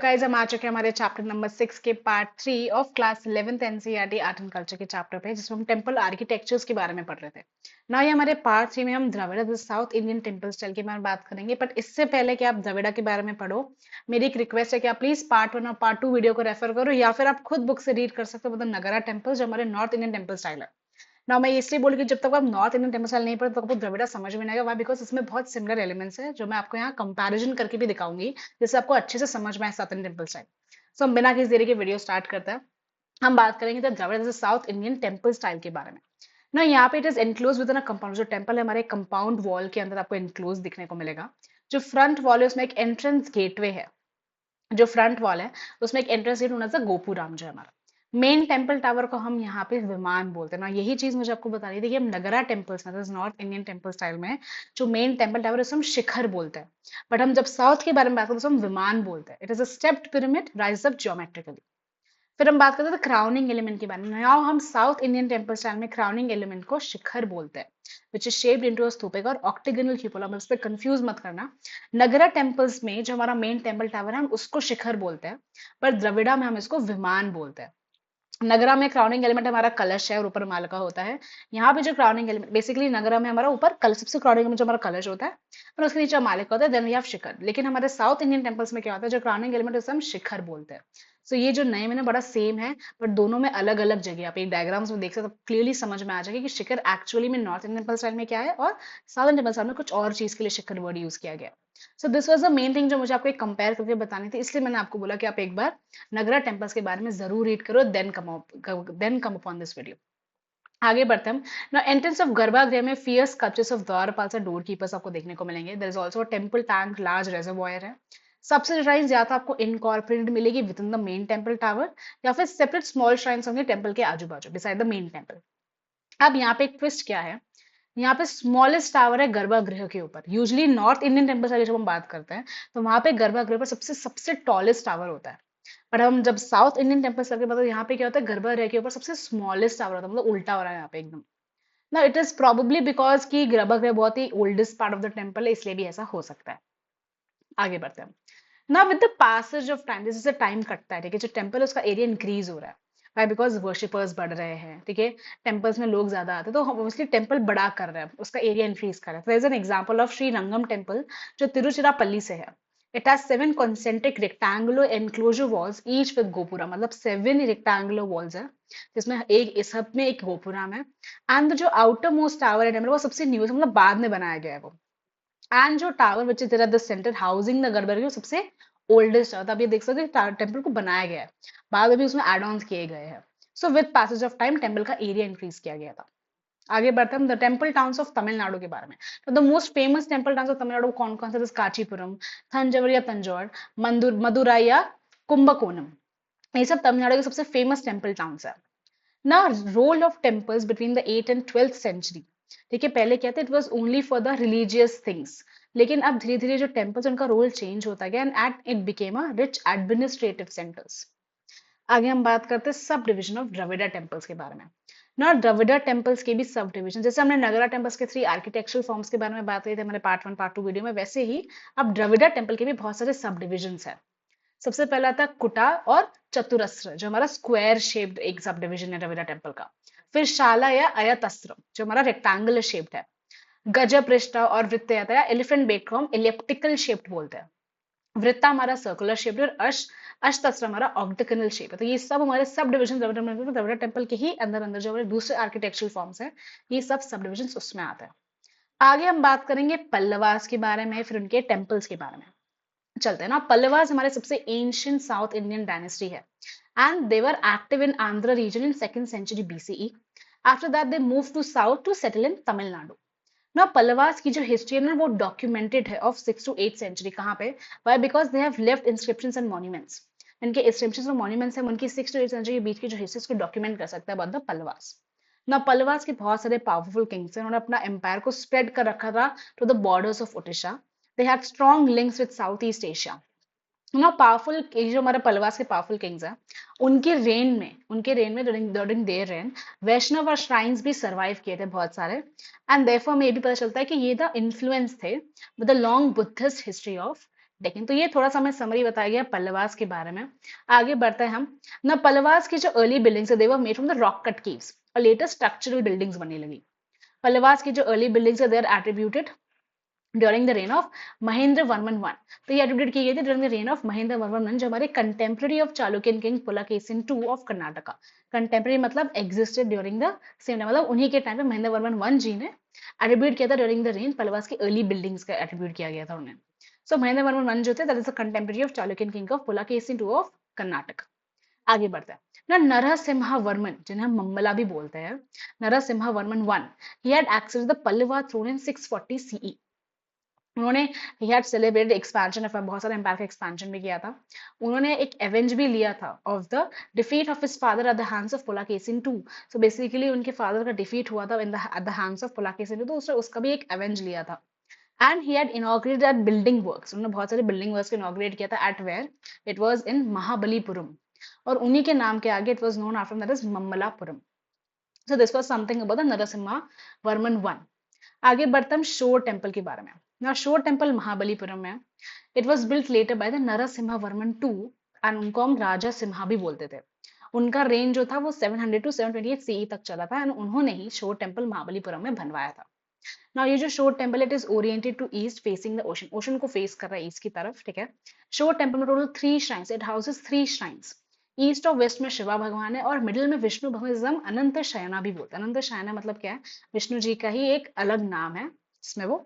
Guys हम आ चुके हैं हमारे चैप्टर नंबर 6 के part 3 of class 11th NCERT art and culture के चैप्टर पे, जिसमें हम टेंपल आर्किटेक्चर्स के बारे में पढ़ रहे थे ना। ये हमारे पार्ट 3 में हम Dravid south Indian temple style के बारे में बात करेंगे। बट इससे पहले कि आप द्रविड़ा के बारे में पढ़ो, मेरी एक रिक्वेस्ट है कि आप प्लीज पार्ट 1 और पार्ट 2 वीडियो को रेफर करो, या फिर आप खुद बुक से रीड कर सकते हो, मतलब नगरा टेम्पल जो हमारे नॉर्थ इंडियन टेंपल स्टाइल है ना। मैं इसलिए बोल कि जब तक आप नॉर्थ इंडियन टेम्पल स्टाइल नहीं पढ़ते तो आपको द्रविड़ा समझ में नहीं आएगा। वाई? बिकॉज इसमें बहुत सिमिलर एलिमेंट्स है जो मैं आपको यहाँ कंपैरिजन करके भी दिखाऊंगी, जिससे आपको अच्छे से समझ में आए साउथ इंडियन टेम्पल स्टाइल। सो हम बिना किसी देरी के वीडियो स्टार्ट करते हैं। हम बात करेंगे the Dravid south Indian temple style के बारे में ना। यहाँ पे it is enclose within a compound. जो टेम्पल है हमारे कंपाउंड वॉल के अंदर आपको एनक्लोज दिखने को मिलेगा। जो फ्रंट वॉल है उसमें एक एंट्रेंस गेटवे है। जो फ्रंट वॉल है उसमें एक एंट्रेंस गेट होना चाहिए गोपुराम जो है हमारा मेन टेम्पल टावर को हम यहाँ पे विमान बोलते हैं ना। यही चीज मुझे आपको बतानी थी कि हम नगरा टेम्पल्स में नॉर्थ इंडियन टेम्पल स्टाइल में जो मेन टेम्पल टावर है उसे हम शिखर बोलते हैं। बट हम जब साउथ के बारे में बात करते हैं तो हम विमान बोलते हैं। It is a stepped pyramid rise up geometrically. फिर हम बात करते हैं क्राउनिंग एलिमेंट के बारे में। नाउ हम साउथ इंडियन टेम्पल स्टाइल में क्राउनिंग एलिमेंट को शिखर बोलते हैं, which is shaped into a stupic और ऑक्टेगोनल क्यूपोला। उस पर कंफ्यूज मत करना। नगरा टेम्पल्स में जो हमारा मेन टेम्पल टावर है हम उसको शिखर बोलते हैं, पर द्रविड़ा में हम इसको विमान बोलते हैं। नगरा में क्राउनिंग एलिमेंट हमारा कलश है और ऊपर मालिका होता है। यहाँ पे जो क्राउनिंग एलिमेंट बेसिकली नगरा में हमारा ऊपर कलश, सबसे क्राउनिंग एलिमेंट जो हमारा कलश होता है और उसके नीचे मालिका होता है, देन वी हैव शिखर। लेकिन हमारे साउथ इंडियन टेम्पल्स में क्या होता है, जो क्राउनिंग एलिमेंट उसे हम शिखर बोलते हैं। सो ये जो नए में ना बड़ा सेम है, बट दोनों में अलग अलग जगह आप एक डायग्राम्स में देख सकते हो, क्लियरली समझ में आ जाएगा कि शिखर एक्चुअली में नॉर्थ इंडियन टेम्पल स्टाइल में क्या है और साउथ इंडियन टेम्पल स्टाइल में कुछ और चीज के लिए शिखर वर्ड यूज किया गया। सो this was the main thing जो मुझे आपको कंपेयर करके बतानी थी, इसलिए मैंने आपको बोला कि आप एक बार नगरा टेम्पल्स के बारे में जरूर रीड करो, then come upon this video. आगे बढ़ते हैं। ना एंट्रेंस ऑफ गर्भगृह में fierce sculptures of dwarapala door keepers आपको देखने को मिलेंगे। There is also a temple tank, large reservoir है। सबसे श्राइन्स या तो आपको इनकॉर्पोरेटेड मिलेगी within the main temple tower, या फिर सेपरेट स्मॉल श्राइन्स होंगे टेंपल के आजू बाजू बिसाइड द मेन टेंपल। अब यहाँ पे एक ट्विस्ट क्या है, यहाँ पे स्मॉलेस्ट टावर है गर्भगृह के ऊपर। यूजली नॉर्थ इंडियन टेम्पल की जब हम बात करते हैं तो वहां पे गर्भगृह पर सबसे सबसे टॉलेस्ट टावर होता है। पर हम जब साउथ इंडियन टेम्पल की बात, यहाँ पे क्या होता है, गर्भगृह के ऊपर सबसे स्मॉलेस्ट टावर होता है, मतलब उल्टा हो रहा है यहाँ पे एकदम ना। इट इज प्रोबेबली बिकॉज की गर्भगृह बहुत ही oldest part of the temple है, इसलिए भी ऐसा हो सकता है। आगे बढ़ते हैं ना। With the passage of time, जैसे टाइम कटता है, ठीक है, जो टेम्पल है उसका एरिया इंक्रीज हो रहा है। वाई? बिकॉज वर्शिपर्स बढ़ रहे हैं, ठीक है, टेम्पल्स में लोग ज्यादा आते हैं, तो ऑब्वियसली टेम्पल बड़ा कर रहा है, उसका एरिया इंक्रीज कर रहा है। एन एग्जाम्पल ऑफ श्री रंगम टेम्पल जो तिरुचिरापल्ली से है। It has 7 concentric rectangular enclosure walls each with गोपुरा, मतलब 7 रेक्टेंगुलर वॉल्स है जिसमें एक इस सब में एक गोपुरम है। एंड जो आउटर मोस्ट टावर है टेम्पल वो सबसे न्यू, मतलब बाद में बनाया गया है वो। एंड जो tower which is at the centre housing the गर्भगृह सबसे ओल्डेस्ट है। तब ये देख सकते हैं टेम्पल को बनाया गया है, बाद में भी उसमें एड ऑन किए गए हैं। So with passage of time temple का एरिया इंक्रीज किया गया था। आगे बढ़ते हैं the temple towns of Tamil Nadu के बारे में। तो the most famous temple towns of Tamil Nadu कौन कौन से? कांचीपुरम, तंजौर या तंजौर, मदुराई या कुंभकोणम। ये सब तमिलनाडु के सबसे फेमस टेम्पल टाउन्स है ना। Role of temples between the 8th and 12th century, ठीक है, पहले क्या था, it was only for the religious things. लेकिन अब धीरे धीरे जो टेम्पल्स उनका रोल चेंज होता गया and at it became a rich administrative centres. आगे हम बात करते हैं sub division of Dravida temples के बारे में ना। द्रविड़ा टेम्पल्स के भी सब डिविजन, जैसे हमने नगरा टेम्पल्स के 3 आर्किटेक्चरल फॉर्म्स के बारे में बात की थी हमारे पार्ट 1 पार्ट 2 वीडियो में, वैसे ही अब द्रविड़ा टेम्पल के भी बहुत सारे सब डिविजन है। सबसे पहला था कुटा और चतुरस्र जो हमारा स्क्वायर शेप्ड एक सब डिविजन है द्रविड़ा टेम्पल का। फिर शाला या अयतस्त्र जो हमारा रेक्टेंगुलर शेप्ड है। गज पृष्ठ और वृत्त या एलिफेंट बेक को हम इलेप्टिकल शेप्ड बोलते हैं। वृत्ता हमारा सर्कुलर शेप और अष्टस्त्र हमारा ऑक्टागोनल शेप है। तो ये सब हमारे सब डिविजन द्रविड़ा टेम्पल के ही अंदर अंदर जो हमारे दूसरे आर्किटेक्चरल फॉर्म्स है, ये सब सब डिविजन उसमें आते हैं। आगे हम बात करेंगे पल्लवास के बारे में, फिर उनके टेम्पल्स के बारे में चलते हैं ना। पल्लवास हमारे सबसे एंशियंट साउथ इंडियन डायनेस्टी है and they were active in Andhra region in 2nd century BCE. After that they move to south to settle in Tamil Nadu ना। पल्लवास की जो हिस्ट्री है ना वो डॉक्यूमेंटेड है of 6th to 8th century। कहाँ पे? Why? Because they have left inscriptions and monuments. इनके इंस्क्रिप्शंस और मॉन्यूमेंट्स हैं उनकी 6th to 8th century के बीच की जो हिस्ट्री को डॉक्यूमेंट कर सकता है अबाउट द पल्लवास ना। पल्लवास के बहुत सारे पावरफुल किंग्स हैं, उन्होंने अपना एम्पायर को स्प्रेड कर रखा था to the borders of Odisha. They had strong links with south east Asia ना। पावरफुल जो हमारे पल्लवास के पावरफुल किंग्स हैं, उनके रेन में ड्यूरिंग देयर रेन वैष्णव और श्राइन्स भी सरवाइव किए थे बहुत सारे। एंड देयरफॉर हमें ये भी पता चलता है कि ये द इन्फ्लुएंस थे with the long Buddhist history of लेकिन तो ये थोड़ा सा हमें समरी बताया गया पल्लवास के बारे में। आगे बढ़ते हैं हम ना। पल्लवास की जो अर्ली बिल्डिंग्स है they were made from the rock cut caves और लेटेस्ट स्ट्रक्चरल बिल्डिंग्स बनने लगी। पल्लवास की जो अर्ली बिल्डिंग्स है they are attributed during the reign of Mahendra Varman one. तो ये एट्रीब्यूट की गई थी during the reign of Mahendra Varman one, जो हमारे contemporary of Chalukyan king Pulakeshin two of Karnataka. Contemporary मतलब existed during the same time, मतलब उन्हीं के टाइम पे महेंद्र वर्मन वन जी ने एट्रीब्यूट किया था ड्यूरिंग द रेन। पल्लवास की अर्ली बिल्डिंग्स का एट्रीब्यूट किया गया था उन्हें। सो महेंद्र वर्मन वन जो थे that is the contemporary of Chalukyan king of Pulakeshin two of Karnataka. आगे बढ़ते हैं ना। नरसिम्हा वर्मन, जिन्हें हम मम्मला भी बोलते हैं, Narasimha Varman one, he had access the Pallava throne in 640 CE. उन्होंने he had celebrated expansion of, बहुत सारा एम्पायर का एक्सपेंशन भी किया था। उन्होंने एक एवेंज भी लिया था of the defeat of his father at the hands of Pulakeshin two. So basically उनके फादर का डिफीट हुआ था at the hands of Pulakeshin two, तो उसने उसका भी एक एवेंज लिया था। And he had inaugurated at building works, उन्होंने बहुत सारे बिल्डिंग वर्क्स को इनॉग्रेट किया था। At where? It was in Mahabalipuram, और उन्हीं के नाम के आगे it was known after that is Mamallapuram. So this was something about the Narasimha Varman one. आगे बढ़ते हम शोर टेम्पल के बारे में ना। शोर टेम्पल महाबलीपुरम में, it was built later by the Narasimha Varman two, and उनको हम राजा सिम्हा भी बोलते थे। उनका रेंज जो था वो 700 टू 728 सीई तक चला था, एंड उन्होंने ही शोर टेम्पल महाबलीपुरम में बनवाया था। ना ये जो shore temple it is oriented to east facing the ocean, ocean को फेस कर रहा है ईस्ट की तरफ, ठीक है। शोर टेम्पल में total 3 shrines, it houses 3 shrines. East और वेस्ट में शिवा भगवान है, और मिडिल में विष्णु भगवान, जिसे हम अनंत शयना भी बोलते हैं। अनंत शयना मतलब क्या है? विष्णु जी का ही एक अलग नाम है, जिसमें वो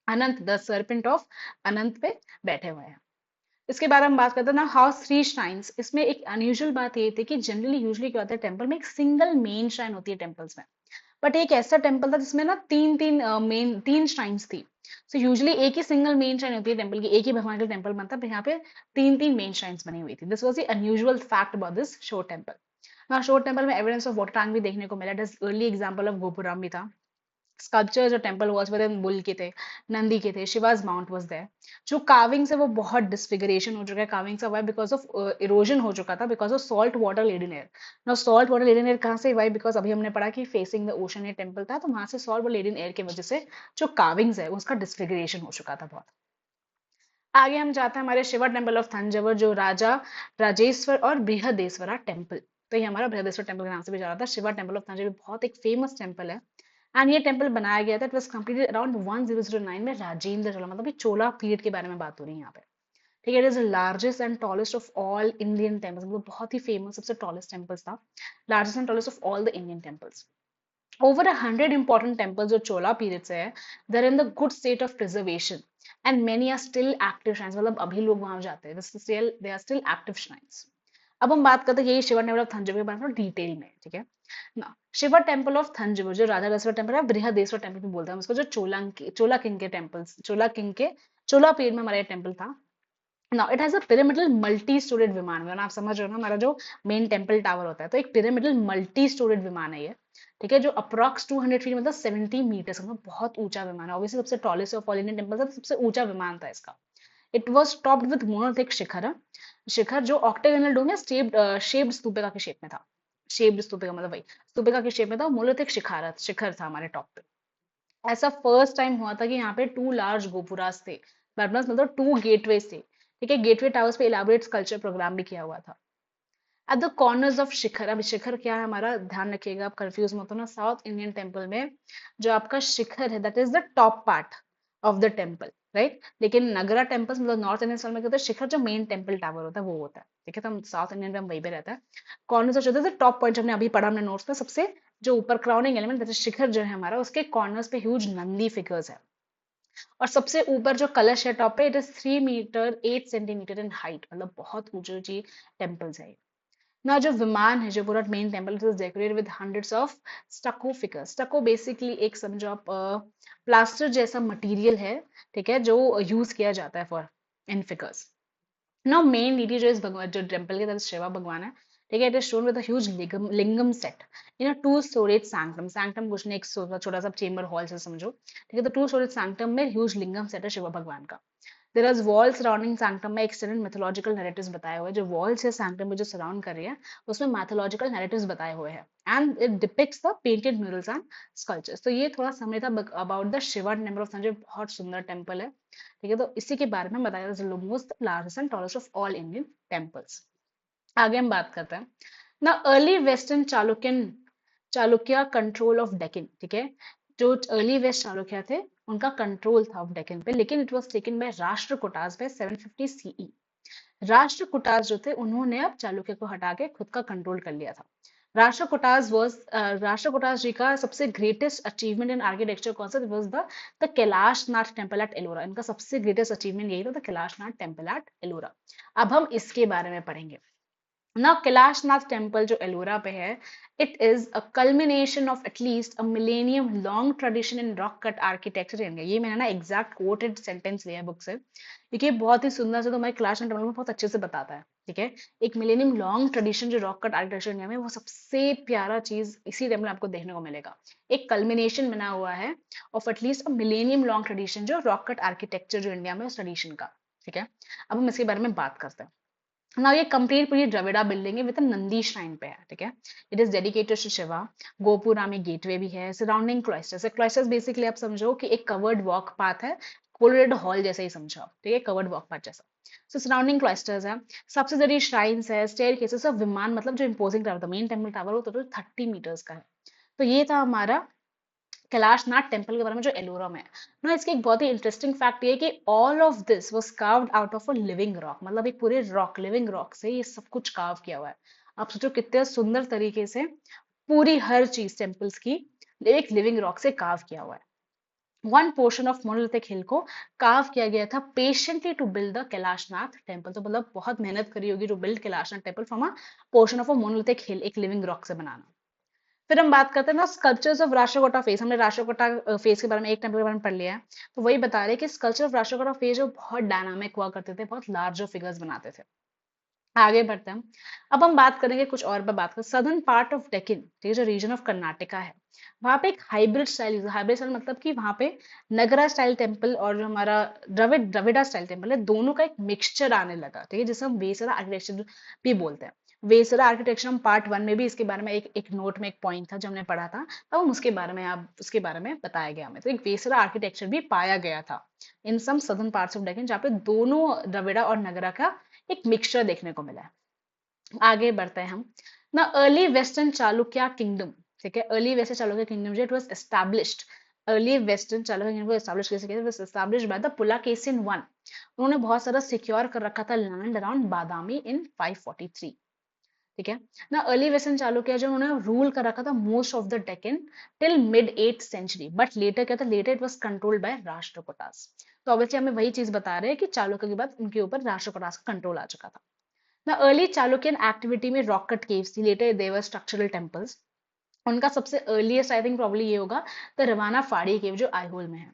अनंत, द सर्पेंट ऑफ अनंत पे बैठे हुए हैं। इसके बारे में बात करते हैं ना। हाउस 3 श्राइन्स, इसमें एक अनयूजुअल बात ये थी कि जनरली यूजुअली क्या होता है, टेम्पल में एक सिंगल मेन श्राइन होती है टेम्पल्स में, बट एक ऐसा टेम्पल था जिसमें ना तीन तीन मेन 3 श्राइन्स थी। सो यूजुअली एक ही सिंगल मेन श्राइन होती है टेम्पल की, एक ही भगवान का टेम्पल बनता है, पर यहाँ पे 3 मेन श्राइन्स बनी हुई थी। This was the unusual fact about this शोर टेम्पल। ना शोर टेम्पल में एविडेंस ऑफ वाटर टैंक भी देखने को मिला। It is early example of gopuram भी था। स्कल्पचर जो temple was with in bull के थे, नंदी के थे, शिवाज माउंट वाज देयर। जो कार्विंग्स है वो बहुत डिसफिगरेशन हो चुका है। कार्विंग्स का वाई बिकॉज ऑफ इरोजन हो चुका था, because of salt water laden air. Now salt water laden air कहाँ से वाई? बिकॉज अभी हमने पढ़ा कि फेसिंग द ओशन ये टेम्पल था, तो वहां से सॉल्ट वाटर लेडन एयर की वजह से जो कार्विंग्स है उसका डिसफिगरेशन हो चुका था बहुत। आगे हम जाते हैं हमारे शिवा टेम्पल ऑफ थंजावुर, जो राजा राजेश्वर और बृहदेश्वरा टेम्पल। तो ये हमारा बृहदेश्वर टेम्पल के नाम से भी जाना था। शिवा टेम्पल ऑफ थंजावुर बहुत एक फेमस टेम्पल है, एंड ये टेम्पल बनाया गया था, इट वाज कंप्लीटेड अराउंड 1009 में राजेंद्र चोला, मतलब ये चोला पीरियड के बारे में बात हो रही है यहाँ पे, ठीक है। It is largest and tallest of all Indian temples, मतलब बहुत ही फेमस, सबसे टॉलेस्ट टेम्पल्स था, largest and tallest of all the Indian temples. Over 100 important temples जो चोला पीरियड से है, they are in the good state of preservation, and many are still active shrines, मतलब अभी लोग वहां जाते हैं, they are still active shrines. अब हम बात करते हैं यही शिवा टेम्पल ऑफ थंजावुर के बारे में डिटेल में, ठीक है ना। शिवा टेम्पल ऑफ थंजावुर जो राजा टेम्पल है, बृहदेश्वर टेम्पल भी बोलते हैं उसको, जो चोला किंग के टेम्पल्स, चोला पीरियड में हमारा टेम्पल था। Now it has a pyramidal multi storeyed विमान, आप समझ रहे हो ना, हमारा जो मेन टेम्पल टावर होता है, तो एक पिरामिडल मल्टी स्टोरेड विमान है ये, ठीक है, जो अप्रॉक्स 200 फीट मतलब 70 मीटर्स, मतलब बहुत ऊंचा विमान है। ऑब्वियसली सबसे tallest of all Indian temple था, सबसे ऊंचा विमान था इसका। It was topped with monolithic shikhara, shikhara जो ऑक्टेगोनल डोम या शेप्ड स्तूपिका के शेप में था। शेप्ड स्तूपिका मतलब वही स्तूपिका के शेप में था, मोनोलिथिक शिखर था हमारे टॉप पे। ऐसा फर्स्ट टाइम हुआ था कि यहाँ पे 2 लार्ज गोपुरास थे, मतलब 2 गेटवे थे, ठीक है। गेटवे टावर्स पे इलाबोरेट स्कल्पचर प्रोग्राम भी किया हुआ था। एट द कॉर्नर्स ऑफ शिखर, अब शिखर क्या है हमारा, ध्यान रखिएगा आप कंफ्यूज मत होना। साउथ इंडियन टेम्पल में जो आपका शिखर है that is the top part of the temple, right. लेकिन नगरा टेम्पल्स मतलब नॉर्थ इंडियन में क्या होता है, शिखर जो मेन टेम्पल टावर होता है वो होता है, ठीक है। तो हम साउथ इंडियन में हम वही पे रहता है। कॉर्नर्स जो होता है टॉप पॉइंट, हमने अभी पढ़ा हमने नोट्स में, सबसे जो ऊपर क्राउनिंग एलिमेंट दैट इज शिखर जो है हमारा, उसके कॉर्नर्स पे ह्यूज नंदी फिगर्स है, और सबसे ऊपर जो कलश है टॉप पे, it is 3 metre 8 centimetre in height, मतलब बहुत ऊंची ऊंची टेम्पल्स है। ना जो विमान है, जो पूरा main temple is decorated with hundreds of स्टको figures. स्टको basically एक समझो आप प्लास्टर जैसा मटेरियल है, ठीक है, जो यूज किया जाता है for in figures. Now main deity जो इस भगवान, जो टेम्पल के तरफ शिवा भगवान है, ठीक है, it is shown with a huge lingam set in a 2 storage sanctum. Sanctum कुछ नहीं, एक छोटा सा चेंबर हॉल से समझो, ठीक है। तो 2 स्टोरेज सैंक्टम में ह्यूज लिंगम सेट है शिवा भगवान का। There are wall surrounding sanctum में एक्सटेंडेड मैथोलॉजिकल नैरेटिव्स बताए हुए हैं। जो वॉल्स है सैंक्टम में जो सराउंड कर रही है उसमें मैथोलॉजिकल नैरेटिव्स बताए हुए हैं and it depicts the painted murals and sculptures. तो ये थोड़ा समरी था about the Shiva temple of Sanjay, बहुत सुंदर टेम्पल है। ठीक है, तो इसी के बारे में बताया था most largest and tallest of all Indian temples. आगे हम बात करते हैं ना early western Chalukya control of Deccan. ठीक है, जो अर्ली वेस्ट चालुक्य थे उनका कंट्रोल था ऑफ डेक्कन पे, लेकिन it was taken by Rashtrakutas by 750 CE. Rashtrakutas जो थे उन्होंने अब चालुक्य को हटा के खुद का कंट्रोल कर लिया था। राष्ट्रकूटास जी का सबसे ग्रेटेस्ट अचीवमेंट इन आर्किटेक्चर कौन सा was the Kailashnath temple at Ellora. इनका सबसे ग्रेटेस्ट अचीवमेंट यही था, the Kailashnath temple at Ellora. अब हम इसके बारे में पढ़ेंगे ना। कैलाशनाथ टेम्पल जो एलोरा पे है, it is a culmination of at least a millennium long tradition in rock cut architecture in India. ये मैंने ना एग्जैक्ट कोटेड सेंटेंस लिया है बुक से, क्योंकि बहुत ही सुंदर से तो हमारे कैलाशनाथ टेम्पल में बहुत अच्छे से बताता है। ठीक है, एक मिलेनियम लॉन्ग ट्रेडिशन जो रॉक कट आर्किटेक्चर इंडिया में, वो सबसे प्यारा चीज इसी टेम्पल में आपको देखने को मिलेगा। एक कल्मिनेशन बना हुआ है of at least a millennium long tradition जो रॉक कट आर्किटेक्चर जो इंडिया में उस ट्रेडिशन का। ठीक है, अब हम इसके बारे में बात करते हैं ना। ये कंप्लीट पूरी द्रविड़ा बिल्डिंग है विद नंदी श्राइन पे है। ठीक है, it is dedicated to Shiva. Gopura में गेटवे भी है, सराउंडिंग क्लॉइस्टर्स। क्लॉइस्टर्स बेसिकली आप समझो कि एक कवर्ड वॉक पाथ है, कोलोरेड हॉल जैसा ही समझो आप। ठीक है, कवर्ड वॉक पाथ जैसा। सो सराउंडिंग क्लॉइस्टर्स है, सब्सिडरी श्राइन्स है, स्टेयर केसेस ऑफ विमान, मतलब जो इंपोजिंग टावर था, मेन टेम्पल टावर वो टोटल 30 मीटर्स का है। तो ये था हमारा कैलाशनाथ टेम्पल के बारे में जो एलोरा में है ना। इसकी एक बहुत ही इंटरेस्टिंग फैक्ट ये है कि all of this was carved out of a living rock, मतलब एक पूरे रॉक, लिविंग रॉक से ये सब कुछ कार्व किया हुआ है। आप सोचो कितने सुंदर तरीके से पूरी हर चीज टेम्पल्स की एक लिविंग रॉक से कार्व किया हुआ है। One portion of monolithic hill को कार्व किया गया था patiently to build the Kailashnath temple. तो मतलब बहुत मेहनत करी होगी to build Kailashnath temple from a portion of a monolithic hill, एक लिविंग रॉक से बनाना। फिर हम बात करते हैं ना स्कल्पचर्स ऑफ राष्ट्रकूटा फेस। हमने राष्ट्रकूटा फेस के बारे में एक टेम्पल के बारे में पढ़ लिया है, तो वही बता रहे हैं कि स्कल्पचर ऑफ राष्ट्रकूटा फेस जो बहुत डायनामिक हुआ करते थे, बहुत लार्जर फिगर्स बनाते थे। आगे बढ़ते हैं, अब हम बात करेंगे कुछ और पे बात करें सदर्न पार्ट ऑफ डेक्कन, ठीक है, जो रीजन ऑफ कर्नाटका है, वहां पे एक हाइब्रिड स्टाइल मतलब कि वहां पे नगरा स्टाइल टेम्पल और जो हमारा द्रविड़ा स्टाइल टेम्पल है, दोनों का एक मिक्सचर आने लगा। ठीक है, जिसे हम वेसरा आर्किटेक्चर भी बोलते हैं। वेसरा आर्किटेक्चर हम पार्ट 1 में भी इसके बारे में एक नोट में एक पॉइंट था जो हमने पढ़ा था, तब हम उसके बारे में आप उसके बारे में बताया गया हमें। तो एक वेसरा आर्किटेक्चर भी पाया गया था इन सम सदर्न पार्ट्स ऑफ डेक्कन, जहाँ पे दोनों द्रविड़ा और नगरा का एक मिक्सचर देखने को मिला है। आगे बढ़ते हैं हम ना। अर्ली वेस्टर्न चालुक्य किंगडम, ठीक है, अर्ली वेस्टर्न चालुक्य किंगडम जो it was established, early western Chalukya kingdom को एस्टैब्लिश कैसे किया, was established by the Pulakeshin one. उन्होंने बहुत सारा सिक्योर कर रखा था लैंड अराउंड बादामी इन 543। ठीक है ना, अर्ली वेस्टर्न चालुक्य जो उन्होंने रूल कर रखा था most of the Deccan till mid 8th century, but later क्या था, later it was controlled by Rashtrakutas. तो ऑब्वियसली हमें वही चीज बता रहे हैं कि चालुक्य के बाद उनके ऊपर राष्ट्रकूटास का कंट्रोल आ चुका था ना। अर्ली चालुक्यन एक्टिविटी में रॉक कट केव्स थी, लेटर देवर स्ट्रक्चरल टेम्पल्स। उनका सबसे अर्लीस्ट आई थिंक प्रॉब्ली ये होगा द रवाना फाड़ी केव जो आईहोल में है।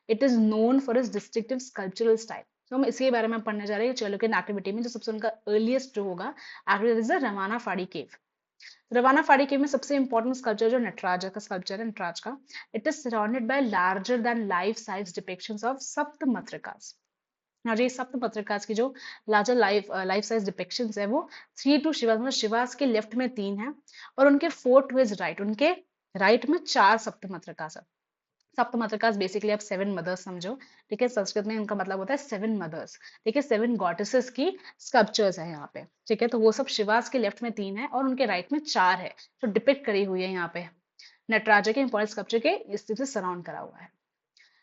It is known for its डिस्ट्रिक्टिव sculptural style. तो हम इसी बारे में पढ़ने जा रहे हैं चालुक्यन एक्टिविटी में जो सबसे उनका अर्लीस्ट जो होगा एक्टिविटी इज द रवाना फाड़ी केव। रवाना फाड़ी केव में सबसे इंपॉर्टेंट स्कल्पचर जो नटराज का स्कल्पचर है, नटराज का, it is surrounded by larger than life size depictions of Saptamatrikas. और ये सप्तमातृकास की जो लार्जर लाइफ साइज डिपिक्शंस है वो 3 टू शिवास, मतलब शिवास के लेफ्ट में 3 है और उनके 4 टू हिज राइट, उनके राइट में 4 सप्तमातृकास है। सप्तमातृकास बेसिकली आप 7 मदर्स समझो। ठीक है, संस्कृत में उनका मतलब होता है 7 मदर्स। ठीक है, 7 गॉडेसेस की स्कल्पचर्स है यहाँ पे। ठीक है, तो वो सब शिवास के लेफ्ट में 3 है और उनके राइट में 4 है जो डिपिक्ट करी हुई है यहाँ पे। नटराजा के इंपॉर्टेंट स्कल्पचर के स्थिति से सराउंड करा हुआ है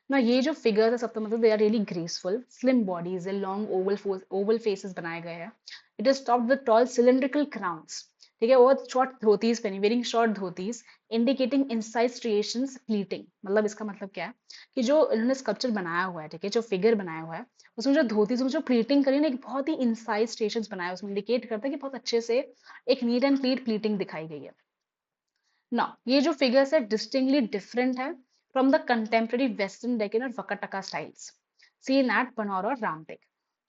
ना। ये जो फिगर्स है सब तो मतलब they are really graceful, slim bodies है, लॉन्ग ओवल फेसेस बनाए गए हैं। It is topped with tall cylindrical crowns. ठीक है, और शॉर्ट धोतीज पहनी, wearing short dhotis, indicating inside striations pleating. मतलब इसका मतलब क्या है कि जो इन्होंने स्कल्पचर बनाया हुआ है, ठीक है, जो फिगर बनाया हुआ है उसमें जो धोतीज में जो प्लीटिंग करी ना, एक बहुत ही इनसाइड स्ट्रिएशंस बनाया है, उसमें इंडिकेट करता है कि बहुत अच्छे से एक नीट एंड क्लीन प्लीटिंग दिखाई गई है ना। ये जो फिगर्स है डिस्टिंक्टली डिफरेंट है from the contemporary western Deccan और Vakataka styles scene eight Banaur और रामटेक।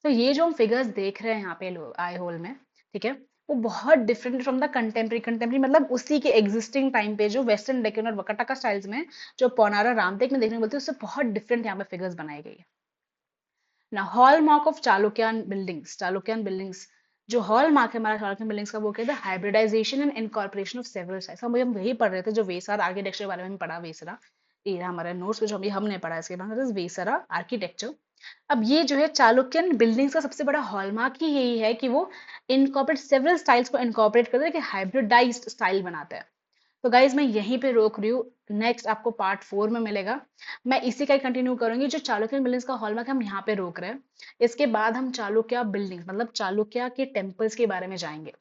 तो ये जो हम फिगर्स देख रहे हैं यहाँ पे आई होल में, ठीक है, वो बहुत डिफरेंट फ्रॉम द कंटेम्प्रेरी मतलब उसी के एग्जिस्टिंग टाइम पे जो वेस्टर्न डेक्कन और वकाटका स्टाइल्स में जो पौनार और रामटेक में देखने को मिलती है उससे बहुत डिफरेंट यहाँ पे फिगर्स बनाई गई है ना हॉलमार्क ऑफ चालुक्यान बिल्डिंग्स, जो हॉलमार्क है हमारा चालुक्यान बिल्डिंग्स का वो कहते हैं hybridization and incorporation of several styles. हम वही पढ़ रहे थे जो वेसरा आर्किटेक्चर के बारे में पढ़ा, वेसरा ये रहा हमारा नोट्स में जो अभी हमने पढ़ा, इसके बाद वेसरा आर्किटेक्चर। अब ये जो है चालुक्यन बिल्डिंग्स का सबसे बड़ा हॉलमार्क ही यही है कि वो इनकॉर्पोरेट सेवरल स्टाइल्स को इनकॉर्पोरेट करते हैं, कि हाइब्रिडाइज्ड स्टाइल बनाते हैं। तो गाइज मैं यहीं पे रोक रही हूँ, नेक्स्ट आपको पार्ट 4 में मिलेगा। मैं इसी का कंटिन्यू करूंगी, जो चालुक्य बिल्डिंग्स का हॉलमार्क हम यहाँ पे रोक रहे हैं। इसके बाद हम चालुक्य बिल्डिंग्स मतलब चालुक्य के टेम्पल्स के बारे में जाएंगे।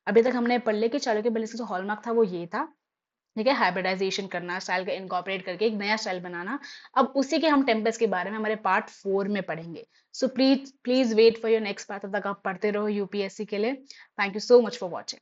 अभी तक हमने पढ़ लिया कि चालुक्य बिल्डिंग्स का जो हॉलमार्क था वो ये था, ठीक है, हाइब्रिडाइजेशन करना, स्टाइल का इनकॉर्पोरेट करके एक नया स्टाइल बनाना। अब उसी के हम टेम्पल्स के बारे में हमारे पार्ट 4 में पढ़ेंगे। So please please wait for your next part, तब तक आप पढ़ते रहो यूपीएससी के लिए। Thank you so much for watching.